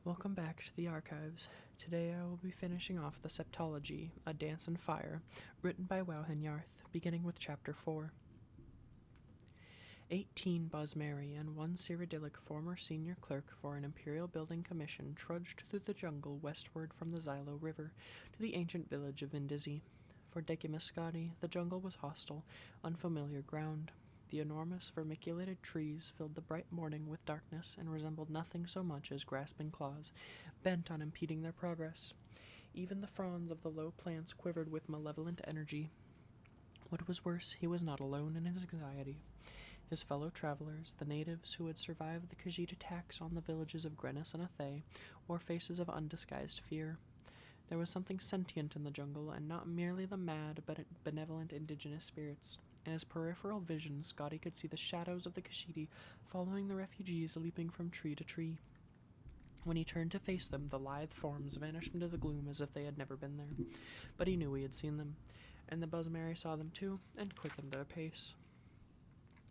Welcome back to the archives. Today I will be finishing off the Septology, A Dance in Fire, written by Wowhin Yarth, beginning with Chapter 4. 18 Bosmeri and one Cyrodiilic former senior clerk for an Imperial Building Commission trudged through the jungle westward from the Xylo River to the ancient village of Vindizi. For Decimus Scotti, the jungle was hostile, unfamiliar ground. The enormous vermiculated trees filled the bright morning with darkness and resembled nothing so much as grasping claws, bent on impeding their progress. Even the fronds of the low plants quivered with malevolent energy. What was worse, he was not alone in his anxiety. His fellow travelers, the natives who had survived the Khajiit attacks on the villages of Grenis and Athay, wore faces of undisguised fear. There was something sentient in the jungle, and not merely the mad but benevolent indigenous spirits. In his peripheral vision, Scotty could see the shadows of the Khajiit following the refugees, leaping from tree to tree. When he turned to face them, the lithe forms vanished into the gloom as if they had never been there. But he knew he had seen them, and the Bosmeri saw them too, and quickened their pace.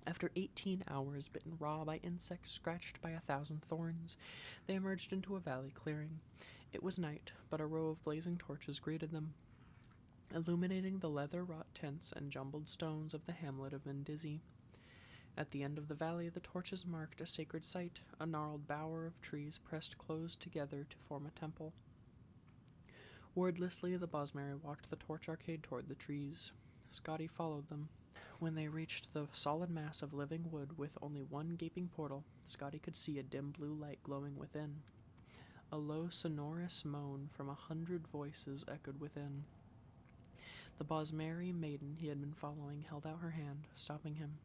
After 18 hours, bitten raw by insects, scratched by 1,000 thorns, they emerged into a valley clearing. It was night, but a row of blazing torches greeted them, illuminating the leather-wrought tents and jumbled stones of the hamlet of Vindizi. At the end of the valley, the torches marked a sacred site, a gnarled bower of trees pressed close together to form a temple. Wordlessly, the Bosmeri walked the torch arcade toward the trees. Scotty followed them. When they reached the solid mass of living wood with only one gaping portal, Scotty could see a dim blue light glowing within. A low, sonorous moan from 100 voices echoed within. The Bosmeri maiden he had been following held out her hand, stopping him.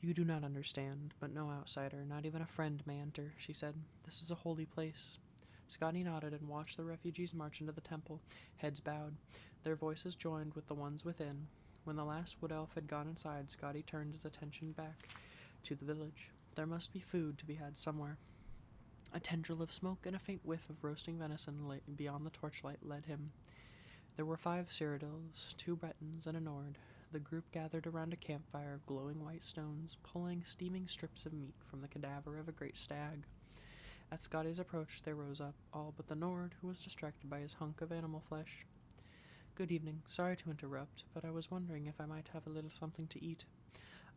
"You do not understand, but no outsider, not even a friend, may enter," she said. "This is a holy place." Scotty nodded and watched the refugees march into the temple, heads bowed. Their voices joined with the ones within. When the last wood elf had gone inside, Scotty turned his attention back to the village. There must be food to be had somewhere. A tendril of smoke and a faint whiff of roasting venison beyond the torchlight led him. There were 5 Cyrodiils, 2 Bretons, and a Nord. The group gathered around a campfire of glowing white stones, pulling steaming strips of meat from the cadaver of a great stag. At Scotty's approach, they rose up, all but the Nord, who was distracted by his hunk of animal flesh. "Good evening. Sorry to interrupt, but I was wondering if I might have a little something to eat.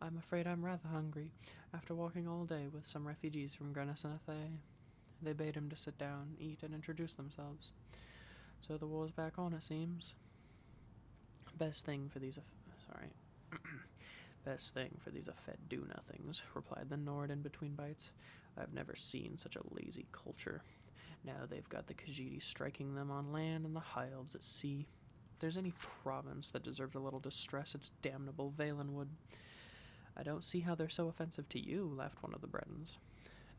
I'm afraid I'm rather hungry, after walking all day with some refugees from Grenis and Athay." They bade him to sit down, eat, and introduce themselves. "So the war's back on, it seems." Best thing for these fed do-nothings," replied the Nord in between bites. "I've never seen such a lazy culture. Now they've got the Khajiit striking them on land and the High Elves at sea. If there's any province that deserves a little distress, it's damnable Valenwood." "I don't see how they're so offensive to you," laughed one of the Bretons.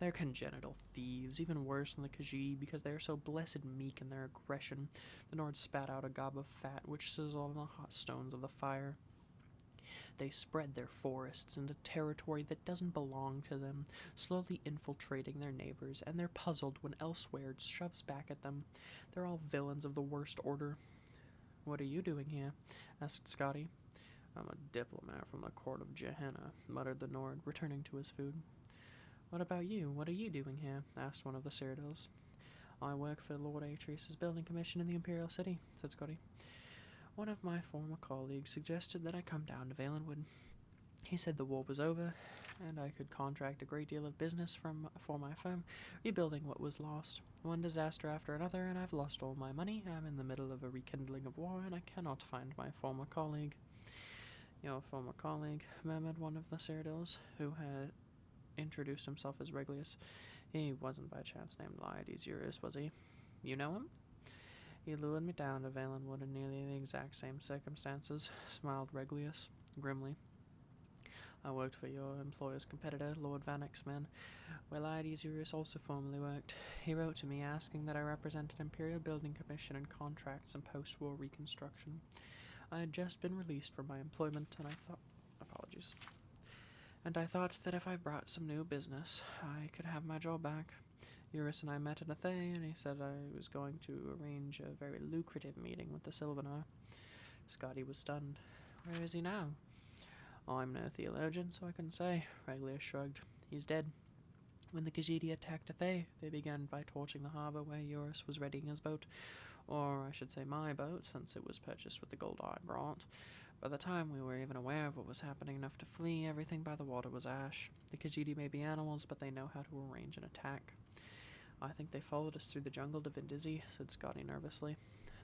"They're congenital thieves, even worse than the Khajiit, because they are so blessed meek in their aggression." The Nord spat out a gob of fat, which sizzled on the hot stones of the fire. "They spread their forests into territory that doesn't belong to them, slowly infiltrating their neighbors, and they're puzzled when elsewhere shoves back at them. They're all villains of the worst order." "What are you doing here?" asked Scotty. "I'm a diplomat from the court of Gehenna," muttered the Nord, returning to his food. "What about you? What are you doing here?" asked one of the Cyrodiils. "I work for Lord Atreus's building commission in the Imperial City," said Scotty. "One of my former colleagues suggested that I come down to Valenwood. He said the war was over, and I could contract a great deal of business for my firm, rebuilding what was lost. One disaster after another, and I've lost all my money. I'm in the middle of a rekindling of war, and I cannot find my former colleague." "Your former colleague," murmured one of the Cyrodiils, who had introduced himself as Reglius. "He wasn't by chance named Leides Eurus, was he? You know him?" "He lured me down to Valenwood in nearly the exact same circumstances," smiled Reglius grimly. "I worked for your employer's competitor, Lord Vanek's men, where Leides Eurus also formerly worked. He wrote to me asking that I represent an Imperial Building Commission and contracts and post-war reconstruction. I had just been released from my employment, and I thought that if I brought some new business, I could have my job back. Eurus and I met in Athay, and he said I was going to arrange a very lucrative meeting with the Sylvanar." Scotty was stunned. "Where is he now?" "I'm no theologian, so I couldn't say," Reglius shrugged. "He's dead." When the Khajiit attacked Athay, they began by torching the harbour where Eurus was readying his boat, or I should say my boat, since it was purchased with the gold I brought. By the time we were even aware of what was happening enough to flee, everything by the water was ash. The Khajiit may be animals, but they know how to arrange an attack. I think they followed us through the jungle to Vindizzi, said Scotty nervously.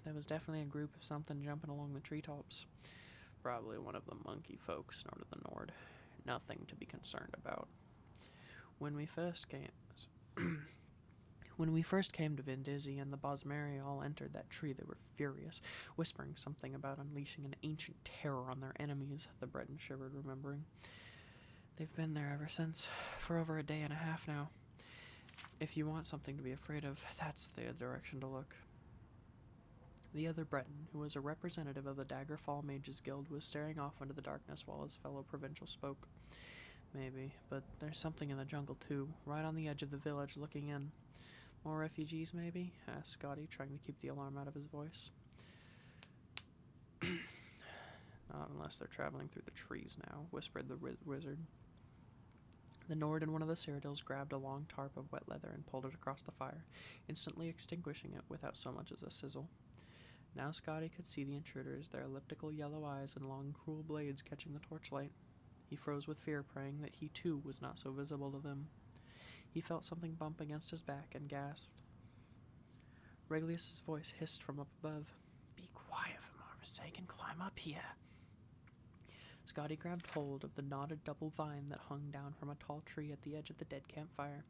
There was definitely a group of something jumping along the treetops. Probably one of the monkey folk, snorted the Nord. Nothing to be concerned about. When we first came to Vindizzi and the Bosmeri all entered that tree, they were furious, whispering something about unleashing an ancient terror on their enemies, the Breton shivered, remembering. They've been there ever since, for over a day and a half now. If you want something to be afraid of, that's the direction to look. The other Breton, who was a representative of the Daggerfall Mages Guild, was staring off into the darkness while his fellow provincial spoke. Maybe, but there's something in the jungle too, right on the edge of the village looking in. More refugees, maybe? Asked Scotty, trying to keep the alarm out of his voice. Not unless they're traveling through the trees now, whispered the wizard. The Nord and one of the Cyrodiils grabbed a long tarp of wet leather and pulled it across the fire, instantly extinguishing it without so much as a sizzle. Now Scotty could see the intruders, their elliptical yellow eyes and long, cruel blades catching the torchlight. He froze with fear, praying that he too was not so visible to them. He felt something bump against his back and gasped. Regulus's voice hissed from up above. Be quiet, for Marva's sake, and climb up here. Scotty grabbed hold of the knotted double vine that hung down from a tall tree at the edge of the dead campfire.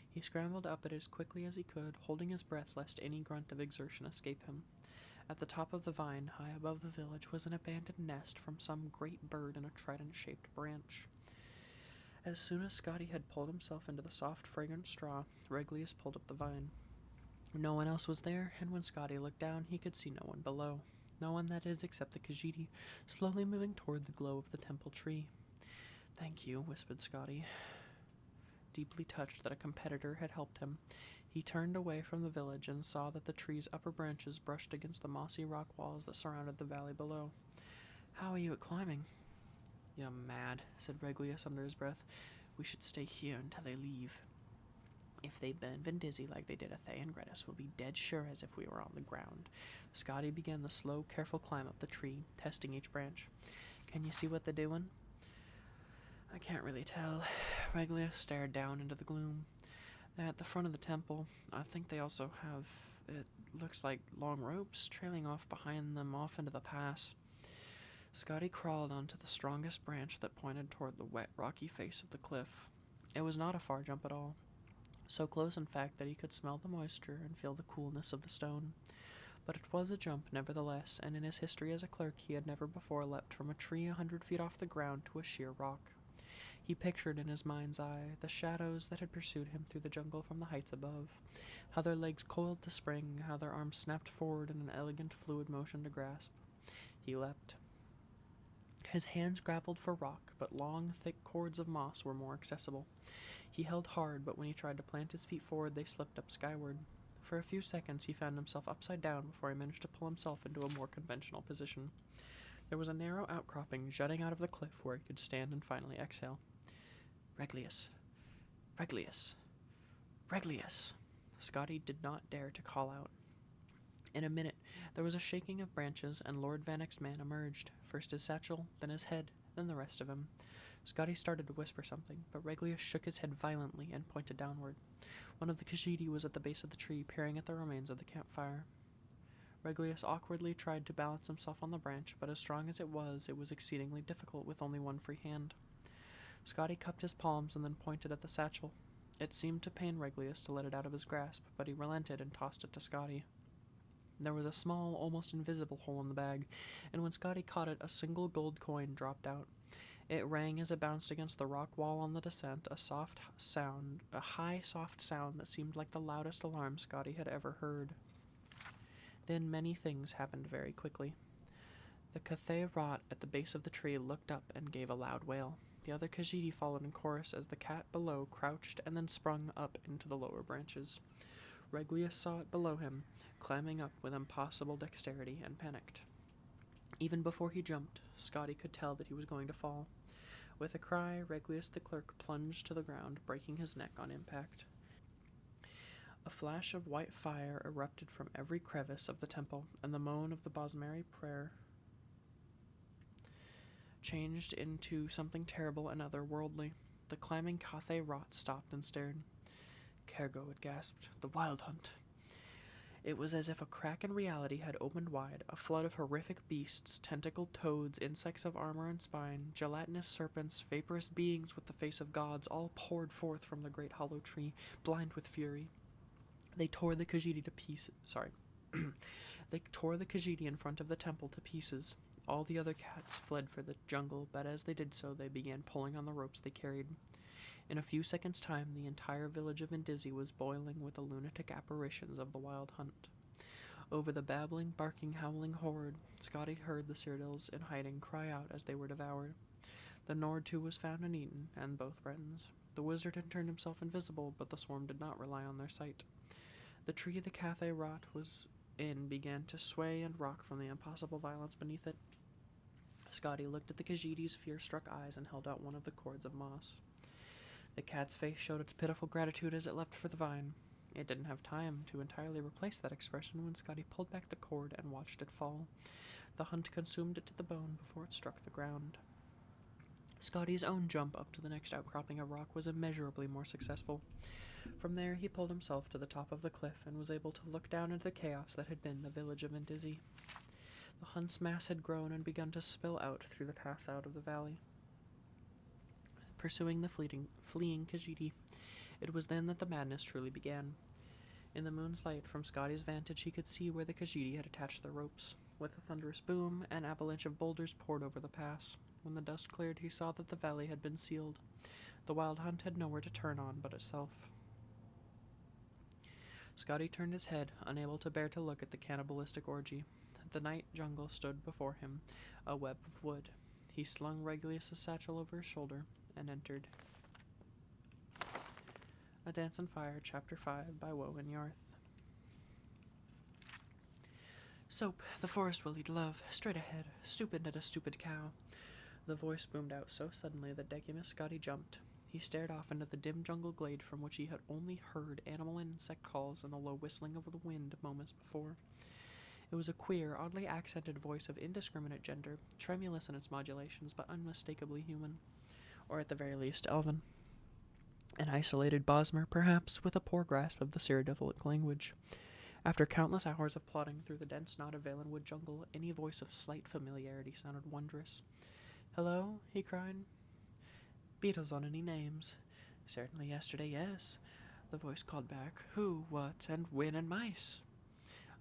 He scrambled up it as quickly as he could, holding his breath lest any grunt of exertion escape him. At the top of the vine, high above the village, was an abandoned nest from some great bird in a trident-shaped branch. As soon as Scotty had pulled himself into the soft, fragrant straw, Regulus pulled up the vine. No one else was there, and when Scotty looked down, he could see no one below. No one, that is, except the Khajiit, slowly moving toward the glow of the temple tree. Thank you, whispered Scotty, deeply touched that a competitor had helped him. He turned away from the village and saw that the tree's upper branches brushed against the mossy rock walls that surrounded the valley below. How are you at climbing? You're mad, said Regulus under his breath. We should stay here until they leave. If they burn Vindizzi like they did Athay and Gretus, we'll be dead sure as if we were on the ground. Scotty began the slow, careful climb up the tree, testing each branch. Can you see what they're doing? I can't really tell. Regulus stared down into the gloom. They're at the front of the temple. I think they also have, it looks like, long ropes trailing off behind them off into the pass. Scotty crawled onto the strongest branch that pointed toward the wet, rocky face of the cliff. It was not a far jump at all. So close, in fact, that he could smell the moisture and feel the coolness of the stone. But it was a jump, nevertheless, and in his history as a clerk he had never before leapt from a tree 100 feet off the ground to a sheer rock. He pictured in his mind's eye the shadows that had pursued him through the jungle from the heights above, how their legs coiled to spring, how their arms snapped forward in an elegant, fluid motion to grasp. He leapt. His hands grappled for rock, but long, thick cords of moss were more accessible. He held hard, but when he tried to plant his feet forward, they slipped up skyward. For a few seconds he found himself upside down before he managed to pull himself into a more conventional position. There was a narrow outcropping jutting out of the cliff where he could stand and finally exhale. Regulus. Regulus. Regulus. Scotty did not dare to call out. In a minute, there was a shaking of branches, and Lord Vannick's man emerged, first his satchel, then his head, then the rest of him. Scotty started to whisper something, but Regulus shook his head violently and pointed downward. One of the Khajiit was at the base of the tree, peering at the remains of the campfire. Regulus awkwardly tried to balance himself on the branch, but as strong as it was exceedingly difficult with only one free hand. Scotty cupped his palms and then pointed at the satchel. It seemed to pain Regulus to let it out of his grasp, but he relented and tossed it to Scotty. There was a small, almost invisible hole in the bag, and when Scotty caught it, a single gold coin dropped out. It rang as it bounced against the rock wall on the descent, a high, soft sound that seemed like the loudest alarm Scotty had ever heard. Then many things happened very quickly. The Cathay rot at the base of the tree looked up and gave a loud wail. The other Khajiit followed in chorus as the cat below crouched and then sprung up into the lower branches. Regulus saw it below him, climbing up with impossible dexterity, and panicked. Even before he jumped, Scotty could tell that he was going to fall. With a cry, Regulus the clerk plunged to the ground, breaking his neck on impact. A flash of white fire erupted from every crevice of the temple, and the moan of the Bosmeri prayer changed into something terrible and otherworldly. The climbing Cathay rot stopped and stared. Kergo had gasped. The Wild Hunt. It was as if a crack in reality had opened wide. A flood of horrific beasts, tentacled toads, insects of armor and spine, gelatinous serpents, vaporous beings with the face of gods, all poured forth from the great hollow tree, blind with fury. They tore the Khajiit to pieces. They tore the Khajiit in front of the temple to pieces. All the other cats fled for the jungle, but as they did so, they began pulling on the ropes they carried. In a few seconds' time, the entire village of Indizi was boiling with the lunatic apparitions of the Wild Hunt. Over the babbling, barking, howling horde, Scotty heard the Cyrodiils in hiding cry out as they were devoured. The Nord too was found and eaten, and both Bretons. The wizard had turned himself invisible, but the swarm did not rely on their sight. The tree the Cathay rot was in began to sway and rock from the impossible violence beneath it. Scotty looked at the Khajiit's fear-struck eyes and held out one of the cords of moss. The cat's face showed its pitiful gratitude as it leapt for the vine. It didn't have time to entirely replace that expression when Scotty pulled back the cord and watched it fall. The hunt consumed it to the bone before it struck the ground. Scotty's own jump up to the next outcropping of rock was immeasurably more successful. From there, he pulled himself to the top of the cliff and was able to look down into the chaos that had been the village of Indizi. The hunt's mass had grown and begun to spill out through the pass out of the valley, pursuing the fleeing Khajiit. It was then that the madness truly began. In the moon's light, from Scotty's vantage, he could see where the Khajiit had attached their ropes. With a thunderous boom, an avalanche of boulders poured over the pass. When the dust cleared, he saw that the valley had been sealed. The Wild Hunt had nowhere to turn on but itself. Scotty turned his head, unable to bear to look at the cannibalistic orgy. The night jungle stood before him, a web of wood. He slung Regulus' satchel over his shoulder and entered. A Dance on Fire, Chapter 5, by Woven Yarth. Soap, the forest will eat love, straight ahead, stupid at a stupid cow. The voice boomed out so suddenly that Decimus Scotty jumped. He stared off into the dim jungle glade from which he had only heard animal and insect calls and the low whistling of the wind moments before. It was a queer, oddly accented voice of indiscriminate gender, tremulous in its modulations, but unmistakably human. Or at the very least, elven. An isolated Bosmer, perhaps, with a poor grasp of the Cyrodiilic language. After countless hours of plodding through the dense knot of Valenwood jungle, any voice of slight familiarity sounded wondrous. "Hello?" he cried. "Beetles on any names?" "Certainly yesterday, yes," the voice called back. "Who, what, and when, and mice?"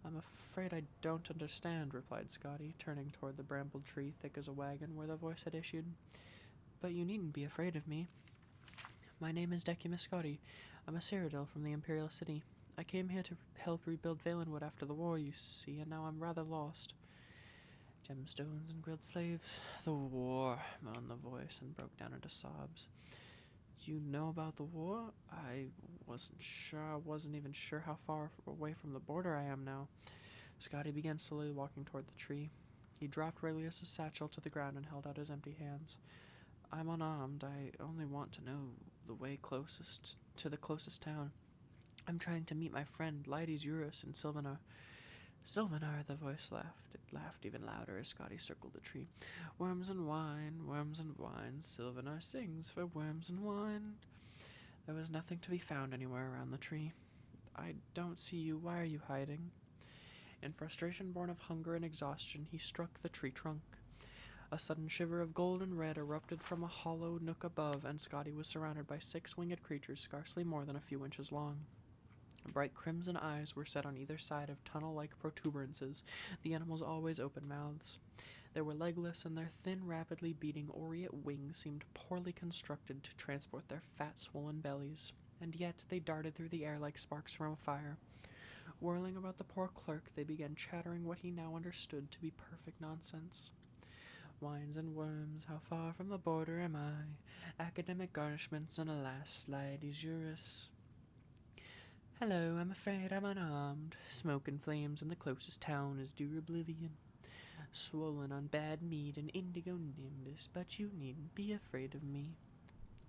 "I'm afraid I don't understand," replied Scotty, turning toward the brambled tree thick as a wagon where the voice had issued. "But you needn't be afraid of me. My name is Decimus Scotty. I'm a Cyrodiil from the Imperial City. I came here to help rebuild Valenwood after the war, you see, and now I'm rather lost." "Gemstones and grilled slaves. The war," moaned the voice and broke down into sobs. "You know about the war? I wasn't sure. I wasn't even sure how far away from the border I am now." Scotty began slowly walking toward the tree. He dropped Regulus' satchel to the ground and held out his empty hands. "I'm unarmed. I only want to know the way closest to the closest town. I'm trying to meet my friend, Lydes Eurus, in Sylvanar." "Sylvanar," the voice laughed. It laughed even louder as Scotty circled the tree. Worms and wine, Sylvanar sings for worms and wine." There was nothing to be found anywhere around the tree. "I don't see you. Why are you hiding?" In frustration born of hunger and exhaustion, he struck the tree trunk. A sudden shiver of gold and red erupted from a hollow nook above, and Scotty was surrounded by 6 winged creatures scarcely more than a few inches long. Bright crimson eyes were set on either side of tunnel-like protuberances, the animals always open mouths. They were legless, and their thin, rapidly beating aureate wings seemed poorly constructed to transport their fat, swollen bellies, and yet they darted through the air like sparks from a fire. Whirling about the poor clerk, they began chattering what he now understood to be perfect nonsense. "Wines and worms, how far from the border am I? Academic garnishments, and alas, Lydes Eurus. Hello, I'm afraid I'm unarmed. Smoke and flames in the closest town is dear oblivion." swollen on bad mead and indigo nimbus, but you needn't be afraid of me.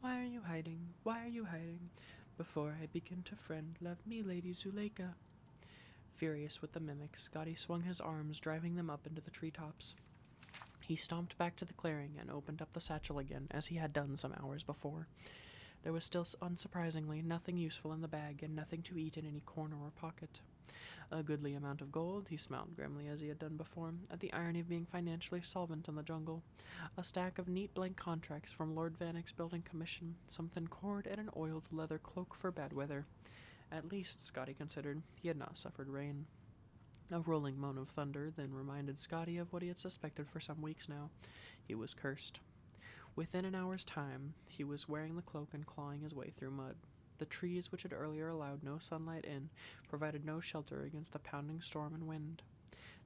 Why are you hiding? Why are you hiding? Before I begin to friend, love me, Lady Zuleika. Furious with the mimics, Scotty swung his arms, driving them up into the treetops. He stomped back to the clearing and opened up the satchel again, as he had done some hours before. There was still, unsurprisingly, nothing useful in the bag, and nothing to eat in any corner or pocket. A goodly amount of gold, he smiled grimly as he had done before, at the irony of being financially solvent in the jungle. A stack of neat blank contracts from Lord Vannick's building commission, some thin cord, and an oiled leather cloak for bad weather. At least, Scotty considered, he had not suffered rain. A rolling moan of thunder then reminded Scotty of what he had suspected for some weeks now. He was cursed. Within an hour's time, he was wearing the cloak and clawing his way through mud. The trees, which had earlier allowed no sunlight in, provided no shelter against the pounding storm and wind.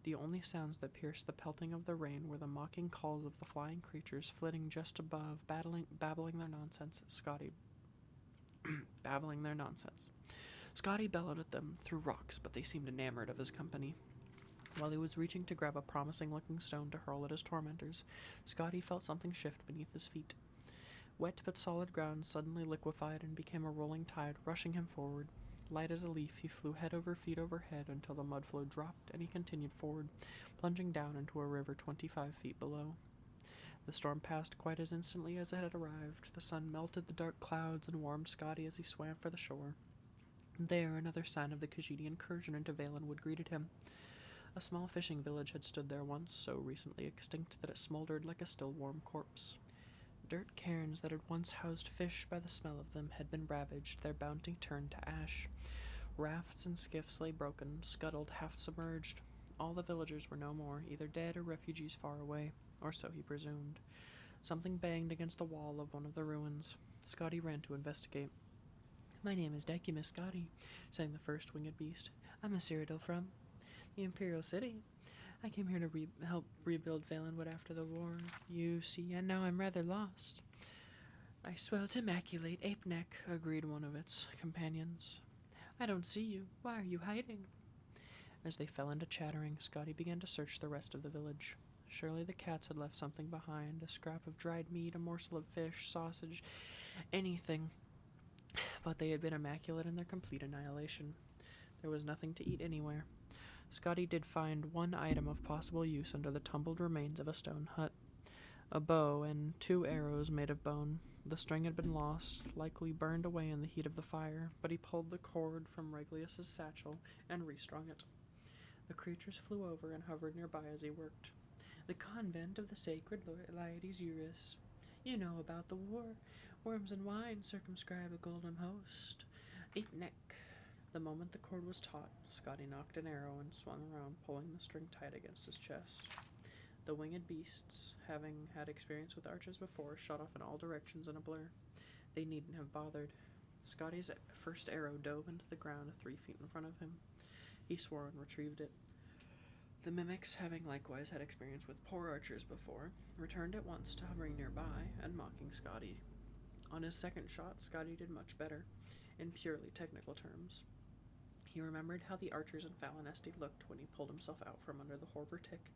The only sounds that pierced the pelting of the rain were the mocking calls of the flying creatures flitting just above, babbling their nonsense. Babbling their nonsense. Scotty bellowed at them through rocks, but they seemed enamored of his company. While he was reaching to grab a promising-looking stone to hurl at his tormentors, Scotty felt something shift beneath his feet. Wet but solid ground suddenly liquefied and became a rolling tide, rushing him forward. Light as a leaf, he flew head over feet overhead until the mud flow dropped, and he continued forward, plunging down into a river 25 feet below. The storm passed quite as instantly as it had arrived. The sun melted the dark clouds and warmed Scotty as he swam for the shore. There, another sign of the Khajiit incursion into Valenwood greeted him. A small fishing village had stood there once, so recently extinct that it smoldered like a still warm corpse. Dirt cairns that had once housed fish by the smell of them had been ravaged, their bounty turned to ash. Rafts and skiffs lay broken, scuttled, half submerged. All the villagers were no more, either dead or refugees far away, or so he presumed. Something banged against the wall of one of the ruins. Scotty ran to investigate. "My name is Miss Scotty," sang the first winged beast. "I'm a Cyrodiil from the Imperial City. I came here to help rebuild Valenwood after the war, you see, and now I'm rather lost." "I swell to maculate Ape Neck," agreed one of its companions. "I don't see you. Why are you hiding?" As they fell into chattering, Scotty began to search the rest of the village. Surely the cats had left something behind, a scrap of dried meat, a morsel of fish, sausage, anything. But they had been immaculate in their complete annihilation. There was nothing to eat anywhere. Scotty did find one item of possible use under the tumbled remains of a stone hut. A bow and 2 arrows made of bone. The string had been lost, likely burned away in the heat of the fire, but he pulled the cord from Reglius's satchel and restrung it. The creatures flew over and hovered nearby as he worked. "The convent of the sacred Laides Eurus. You know about the war. Worms and wine circumscribe a golden host. Ape Neck." The moment the cord was taut, Scotty knocked an arrow and swung around, pulling the string tight against his chest. The winged beasts, having had experience with archers before, shot off in all directions in a blur. They needn't have bothered. Scotty's first arrow dove into the ground 3 feet in front of him. He swore and retrieved it. The mimics, having likewise had experience with poor archers before, returned at once to hovering nearby and mocking Scotty. On his second shot, Scotty did much better, in purely technical terms. He remembered how the archers in Falinesti looked when he pulled himself out from under the Horver tick,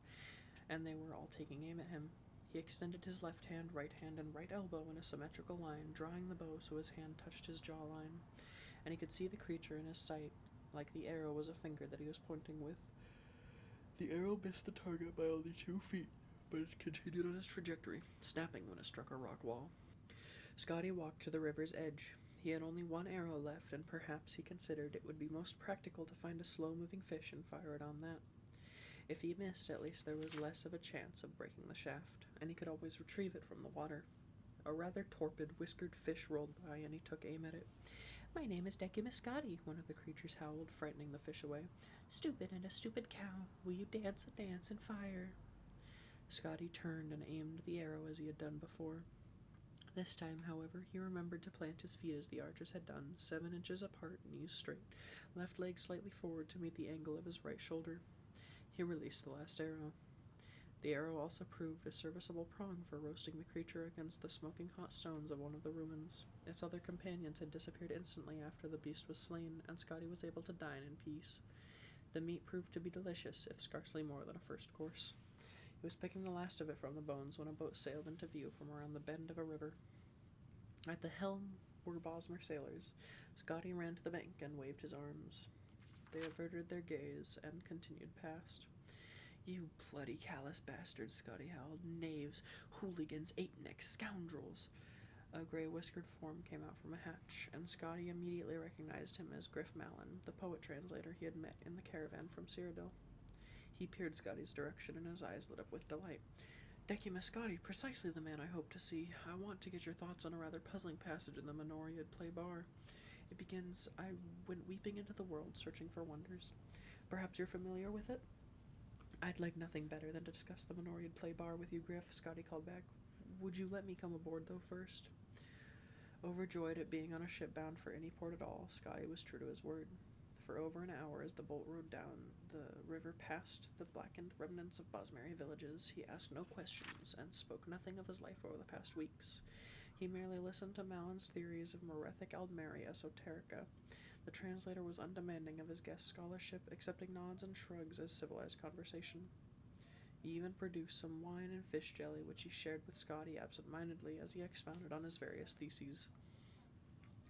and they were all taking aim at him. He extended his left hand, and right elbow in a symmetrical line, drawing the bow so his hand touched his jawline, and he could see the creature in his sight, like the arrow was a finger that he was pointing with. The arrow missed the target by only 2 feet, but it continued on its trajectory, snapping when it struck a rock wall. Scotty walked to the river's edge. He had only 1 arrow left, and perhaps he considered it would be most practical to find a slow-moving fish and fire it on that. If he missed, at least there was less of a chance of breaking the shaft, and he could always retrieve it from the water. A rather torpid, whiskered fish rolled by, and he took aim at it. "My name is Miss Scotty," one of the creatures howled, frightening the fish away. "Stupid and a stupid cow, will you dance a dance and fire?" Scotty turned and aimed the arrow as he had done before. This time, however, he remembered to plant his feet as the archers had done, 7 inches apart, knees straight, left leg slightly forward to meet the angle of his right shoulder. He released the last arrow. The arrow also proved a serviceable prong for roasting the creature against the smoking hot stones of one of the ruins. Its other companions had disappeared instantly after the beast was slain, and Scotty was able to dine in peace. The meat proved to be delicious, if scarcely more than a first course. He was picking the last of it from the bones when a boat sailed into view from around the bend of a river. At the helm were Bosmer sailors. Scotty ran to the bank and waved his arms. They averted their gaze and continued past. "You bloody callous bastards," Scotty howled. "Knaves, hooligans, ape-necks, scoundrels." A grey-whiskered form came out from a hatch, and Scotty immediately recognized him as Griff Mallon, the poet translator he had met in the caravan from Cyrodiil. He peered Scotty's direction, and his eyes lit up with delight. "Decimus Scotty, precisely the man I hope to see. I want to get your thoughts on a rather puzzling passage in the Menoriad play bar. It begins, 'I went weeping into the world, searching for wonders.' Perhaps you're familiar with it?" "I'd like nothing better than to discuss the Menoriad play bar with you, Griff," Scotty called back. "Would you let me come aboard, though, first?" Overjoyed at being on a ship bound for any port at all, Scotty was true to his word. For over an hour, as the boat rode down the river past the blackened remnants of Bosmeri villages, he asked no questions and spoke nothing of his life over the past weeks. He merely listened to Mallon's theories of Morethic Aldmeri esoterica. The translator was undemanding of his guest's scholarship, accepting nods and shrugs as civilized conversation. He even produced some wine and fish jelly, which he shared with Scotty absent-mindedly as he expounded on his various theses.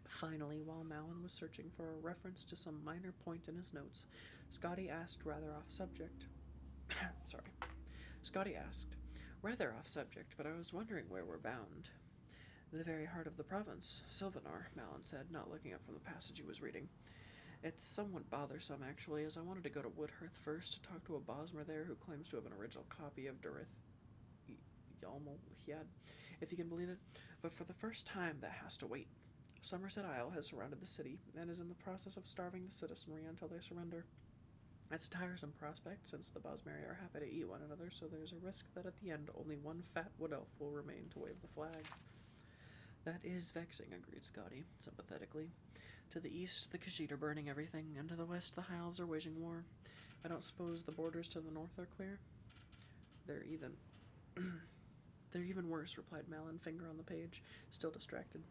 Finally, while Mallon was searching for a reference to some minor point in his notes, Scotty asked, rather off subject, but I was wondering where we're bound." "The very heart of the province, Sylvanar," Mallon said, not looking up from the passage he was reading. "It's somewhat bothersome, actually, as I wanted to go to Woodhearth first to talk to a Bosmer there who claims to have an original copy of Durith Yalmalhiad, if you can believe it, but for the first time that has to wait. Somerset Isle has surrounded the city, and is in the process of starving the citizenry until they surrender. It's a tiresome prospect, since the Bosmeri are happy to eat one another, so there's a risk that at the end only one fat wood elf will remain to wave the flag." "That is vexing," agreed Scotty, sympathetically. "To the east, the Khajiit are burning everything, and to the west, the High Elves are waging war. I don't suppose the borders to the north are clear?" They're even worse," replied Mallon, finger on the page, still distracted.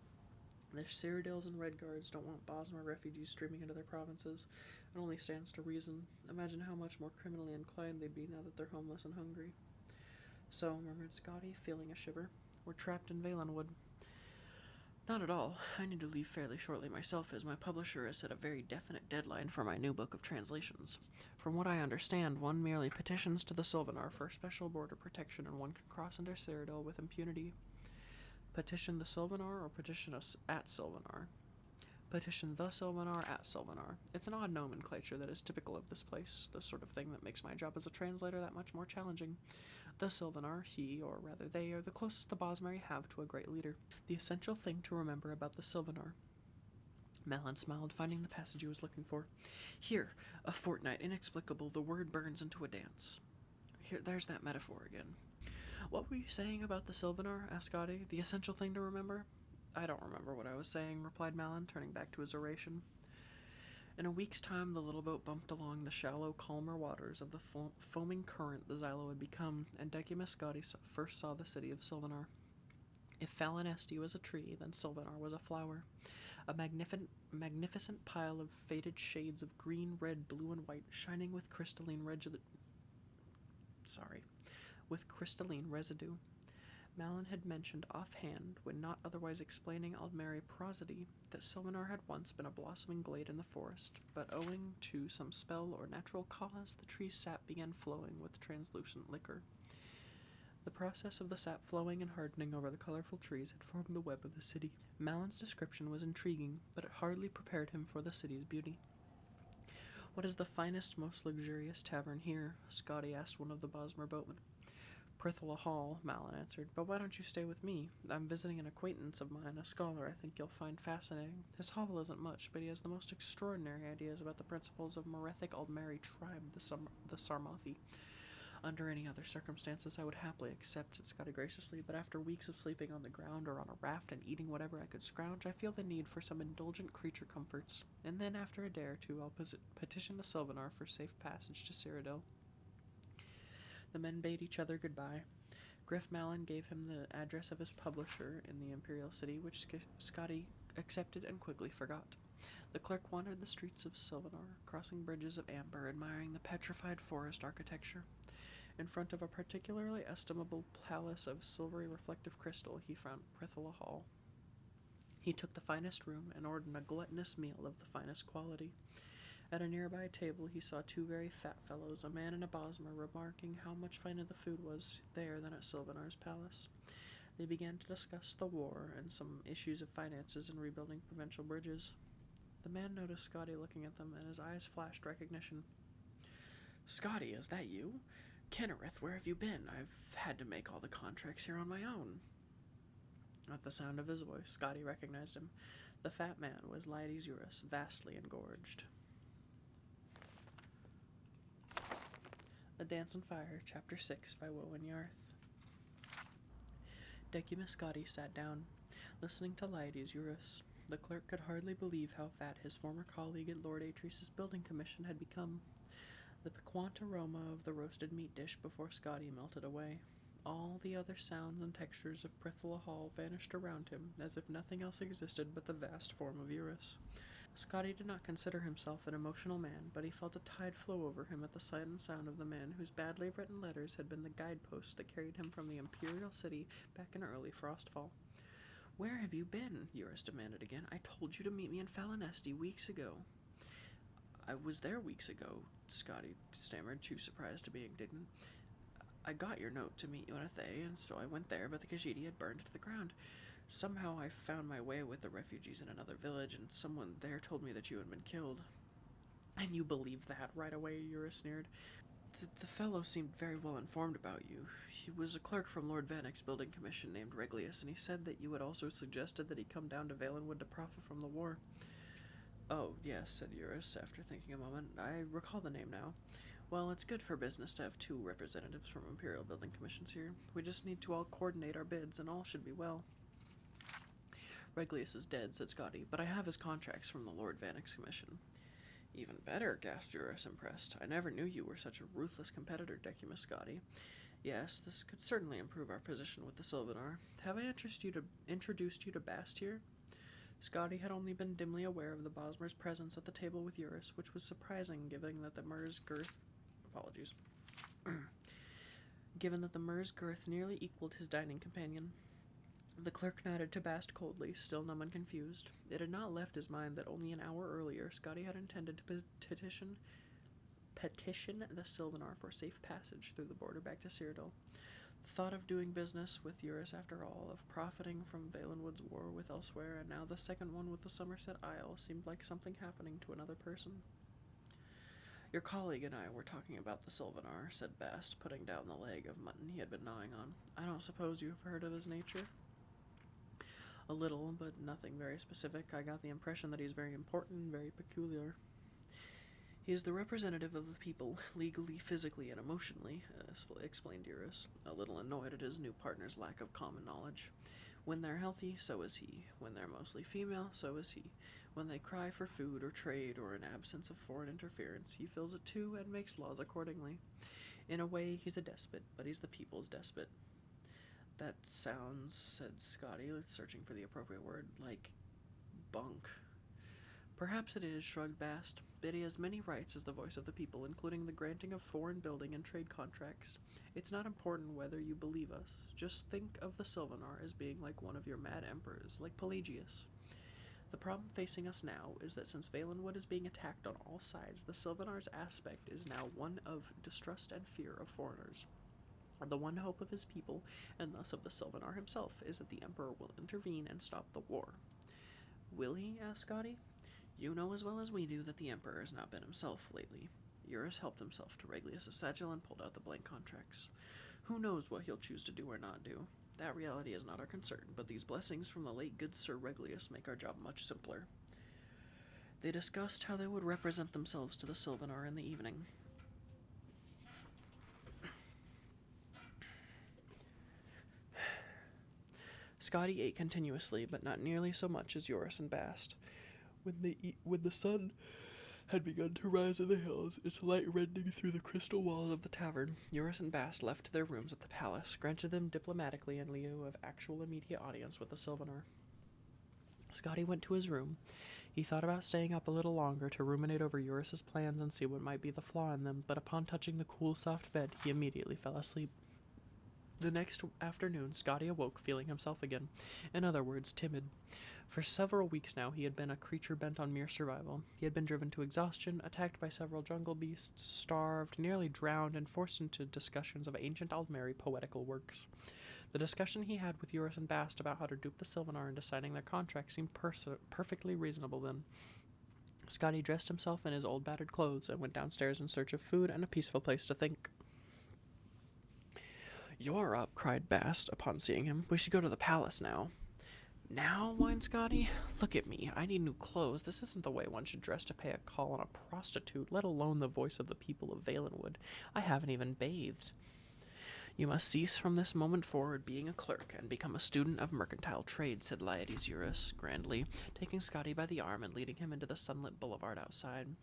"The Cyrodiils and Redguards don't want Bosmer refugees streaming into their provinces. It only stands to reason. Imagine how much more criminally inclined they'd be now that they're homeless and hungry." "So," murmured Scotty, feeling a shiver, "we're trapped in Valenwood." "Not at all. I need to leave fairly shortly myself, as my publisher has set a very definite deadline for my new book of translations. From what I understand, one merely petitions to the Sylvanar for special border protection, and one can cross into Cyrodiil with impunity." "Petition the Sylvanar, or petition us at Sylvanar?" "Petition the Sylvanar at Sylvanar. It's an odd nomenclature that is typical of this place, the sort of thing that makes my job as a translator that much more challenging. The Sylvanar, he, or rather they, are the closest the Bosmeri have to a great leader. The essential thing to remember about the Sylvanar." Mallon smiled, finding the passage he was looking for. "Here, a fortnight inexplicable, the word burns into a dance." There's that metaphor again. "What were you saying about the Sylvanar?" asked Scotty. "The essential thing to remember?" "I don't remember what I was saying," replied Mallon, turning back to his oration. In a week's time, the little boat bumped along the shallow, calmer waters of the foaming current the Xylo had become, and Decimus Scotty first saw the city of Sylvanar. If Falinesti was a tree, then Sylvanar was a flower. A magnificent pile of faded shades of green, red, blue, and white, shining with crystalline residue. Mallon had mentioned offhand, when not otherwise explaining Aldmeri prosody, that Sylvanar had once been a blossoming glade in the forest, but owing to some spell or natural cause, the tree's sap began flowing with translucent liquor. The process of the sap flowing and hardening over the colorful trees had formed the web of the city. Mallon's description was intriguing, but it hardly prepared him for the city's beauty. "What is the finest, most luxurious tavern here?" Scotty asked one of the Bosmer boatmen. "Prithla Hall," Mallon answered. "But why don't you stay with me? I'm visiting an acquaintance of mine, a scholar I think you'll find fascinating. His hovel isn't much, but he has the most extraordinary ideas about the principles of Morethic Aldmeri tribe, the Sarmathi. Under any other circumstances, I would happily accept," said Scotty graciously, "but after weeks of sleeping on the ground or on a raft and eating whatever I could scrounge, I feel the need for some indulgent creature comforts, and then after a day or two I'll petition the Sylvanar for safe passage to Cyrodiil." The men bade each other goodbye. Griff Mallon gave him the address of his publisher in the Imperial City, which Scotty accepted and quickly forgot. The clerk wandered the streets of Sylvanar, crossing bridges of amber, admiring the petrified forest architecture. In front of a particularly estimable palace of silvery reflective crystal, he found Prithula Hall. He took the finest room and ordered a gluttonous meal of the finest quality. At a nearby table he saw two very fat fellows, a man and a Bosmer, remarking how much finer the food was there than at Sylvanar's palace. They began to discuss the war and some issues of finances and rebuilding provincial bridges. The man noticed Scotty looking at them, and his eyes flashed recognition. "Scotty, is that you? Kennerith, where have you been? I've had to make all the contracts here on my own." At the sound of his voice, Scotty recognized him. The fat man was Leides Eurus, vastly engorged. A Dance on Fire, Chapter 6, by Wowen Yarth. Decimus Scotty sat down, listening to Leides Eurus. The clerk could hardly believe how fat his former colleague at Lord Atreus's building commission had become. The piquant aroma of the roasted meat dish before Scotty melted away. All the other sounds and textures of Prithula Hall vanished around him, as if nothing else existed but the vast form of Eurus. Scotty did not consider himself an emotional man, but he felt a tide flow over him at the sight and sound of the man whose badly written letters had been the guideposts that carried him from the imperial city back in early Frostfall. "Where have you been?" Eurus demanded again. "I told you to meet me in Falinesti weeks ago." "I was there weeks ago," Scotty stammered, too surprised to be indignant. "I got your note to meet you in Athay, and so I went there, but the Khajiit had burned it to the ground. Somehow I found my way with the refugees in another village, and someone there told me that you had been killed." "And you believed that right away?" Eurus sneered. The fellow seemed very well informed about you. He was a clerk from Lord Vanek's building commission named Reglius, and he said that you had also suggested that he come down to Valenwood to profit from the war." "Oh, yes," said Eurus, after thinking a moment. "I recall the name now. Well, it's good for business to have two representatives from Imperial building commissions here. We just need to all coordinate our bids, and all should be well." "Reglius is dead," said Scotty, "but I have his contracts from the Lord Vanek's commission." "Even better," gasped Eurus, impressed. "I never knew you were such a ruthless competitor, Decimus Scotty. Yes, this could certainly improve our position with the Sylvanar. Have I introduced you to Bast here?" Scotty had only been dimly aware of the Bosmer's presence at the table with Eurus, which was surprising given that the Mer's girth nearly equaled his dining companion. The clerk nodded to Bast coldly, still numb and confused. It had not left his mind that only an hour earlier Scotty had intended to petition the Sylvanar for safe passage through the border back to Cyrodiil. The thought of doing business with Eurus after all, of profiting from Valenwood's war with elsewhere, and now the second one with the Somerset Isle, seemed like something happening to another person. "Your colleague and I were talking about the Sylvanar," said Bast, putting down the leg of mutton he had been gnawing on. "I don't suppose you have heard of his nature?" "A little, but nothing very specific. I got the impression that he's very important and very peculiar." "He is the representative of the people, legally, physically, and emotionally," explained Eurus, a little annoyed at his new partner's lack of common knowledge. "When they're healthy, so is he. When they're mostly female, so is he. When they cry for food or trade or an absence of foreign interference, he fills it too and makes laws accordingly. In a way, he's a despot, but he's the people's despot." "That sounds," said Scotty, searching for the appropriate word, "like bunk." "Perhaps it is," shrugged Bast, "but he has many rights as the voice of the people, including the granting of foreign building and trade contracts. It's not important whether you believe us. Just think of the Sylvanar as being like one of your mad emperors, like Pelagius. The problem facing us now is that since Valenwood is being attacked on all sides, the Sylvanar's aspect is now one of distrust and fear of foreigners. The one hope of his people, and thus of the Sylvanar himself, is that the Emperor will intervene and stop the war." "Will he?" asked Scotty. "You know as well as we do that the Emperor has not been himself lately." Eurus helped himself to Reglius' satchel and pulled out the blank contracts. "Who knows what he'll choose to do or not do? That reality is not our concern, but these blessings from the late good Sir Reglius make our job much simpler." They discussed how they would represent themselves to the Sylvanar in the evening. Scotty ate continuously, but not nearly so much as Eurus and Bast. When the sun had begun to rise in the hills, its light rending through the crystal walls of the tavern, Eurus and Bast left their rooms at the palace, granted them diplomatically in lieu of actual immediate audience with the Sylvanar. Scotty went to his room. He thought about staying up a little longer to ruminate over Eurus's plans and see what might be the flaw in them, but upon touching the cool, soft bed, he immediately fell asleep. The next afternoon, Scotty awoke feeling himself again. In other words, timid. For several weeks now, he had been a creature bent on mere survival. He had been driven to exhaustion, attacked by several jungle beasts, starved, nearly drowned, and forced into discussions of ancient Aldmeri poetical works. The discussion he had with Eurus and Bast about how to dupe the Sylvanar into signing their contract seemed perfectly reasonable then. Scotty dressed himself in his old battered clothes and went downstairs in search of food and a peaceful place to think. "You're up," cried Bast upon seeing him. "We should go to the palace now." "Now?" whined Scotty. "Look at me. I need new clothes. This isn't the way one should dress to pay a call on a prostitute, let alone the voice of the people of Valenwood. I haven't even bathed." "You must cease from this moment forward being a clerk and become a student of mercantile trade," said Laertes Eurus grandly, taking Scotty by the arm and leading him into the sunlit boulevard outside.